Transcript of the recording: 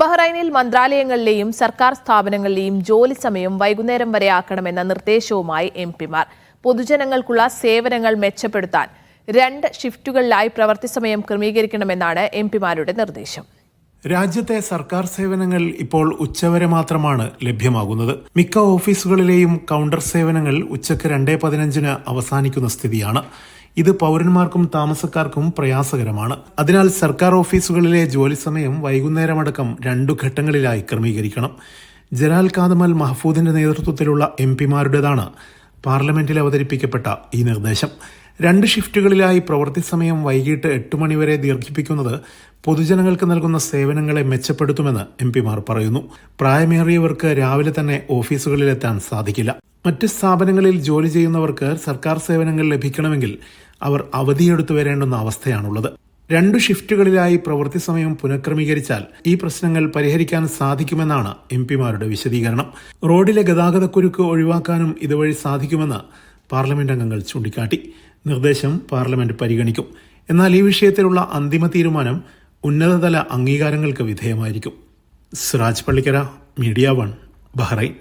ബഹ്റൈനിൽ മന്ത്രാലയങ്ങളിലെയും സർക്കാർ സ്ഥാപനങ്ങളിലെയും ജോലി സമയം വൈകുന്നേരം വരെ ആക്കണമെന്ന നിർദ്ദേശവുമായി എംപിമാർ. പൊതുജനങ്ങൾക്കുള്ള സേവനങ്ങൾ മെച്ചപ്പെടുത്താൻ 2 ഷിഫ്റ്റുകളിലായി പ്രവൃത്തി സമയം ക്രമീകരിക്കണമെന്നാണ് എംപിമാരുടെ നിർദ്ദേശം. രാജ്യത്തെ സർക്കാർ സേവനങ്ങൾ ഇപ്പോൾ ഉച്ചവരെ മാത്രമാണ് ലഭ്യമാകുന്നത്. മിക്ക ഓഫീസുകളിലെയും കൗണ്ടർ സേവനങ്ങൾ ഉച്ചയ്ക്ക് 2:15 അവസാനിക്കുന്ന സ്ഥിതിയാണ്. ഇത് പൗരന്മാർക്കും താമസക്കാർക്കും പ്രയാസകരമാണ്. അതിനാൽ സർക്കാർ ഓഫീസുകളിലെ ജോലി സമയം വൈകുന്നേരമടക്കം 2 ഘട്ടങ്ങളിലായി ക്രമീകരിക്കണം. ജലാൽ കാദമൽ മഹ്ഫൂദിന്റെ നേതൃത്വത്തിലുള്ള എംപിമാരുടേതാണ് പാർലമെന്റിൽ അവതരിപ്പിക്കപ്പെട്ട ഈ നിർദ്ദേശം. 2 ഷിഫ്റ്റുകളിലായി പ്രവൃത്തി സമയം വൈകിട്ട് 8 മണിവരെ ദീർഘിപ്പിക്കുന്നത് പൊതുജനങ്ങൾക്ക് നൽകുന്ന സേവനങ്ങളെ മെച്ചപ്പെടുത്തുമെന്ന് എംപിമാർ പറയുന്നു. പ്രായമേറിയവർക്ക് രാവിലെ തന്നെ ഓഫീസുകളിലെത്താൻ സാധിക്കില്ല. മറ്റ് സ്ഥാപനങ്ങളിൽ ജോലി ചെയ്യുന്നവർക്ക് സർക്കാർ സേവനങ്ങൾ ലഭിക്കണമെങ്കിൽ അവർ അവധിയെടുത്തു വരേണ്ടുന്ന അവസ്ഥയാണുള്ളത്. 2 ഷിഫ്റ്റുകളിലായി പ്രവൃത്തി സമയം പുനഃക്രമീകരിച്ചാൽ ഈ പ്രശ്നങ്ങൾ പരിഹരിക്കാൻ സാധിക്കുമെന്നാണ് എംപിമാരുടെ വിശദീകരണം. റോഡിലെ ഗതാഗതക്കുരുക്ക് ഒഴിവാക്കാനും ഇതുവഴി സാധിക്കുമെന്ന് പാർലമെന്റ് അംഗങ്ങൾ ചൂണ്ടിക്കാട്ടി. നിർദ്ദേശം പാർലമെന്റ് പരിഗണിക്കും. എന്നാൽ ഈ വിഷയത്തിലുള്ള അന്തിമ തീരുമാനം ഉന്നതതല അംഗീകാരങ്ങൾക്ക് വിധേയമായിരിക്കും. Siraj Pallikkara, media 1, Bahrain.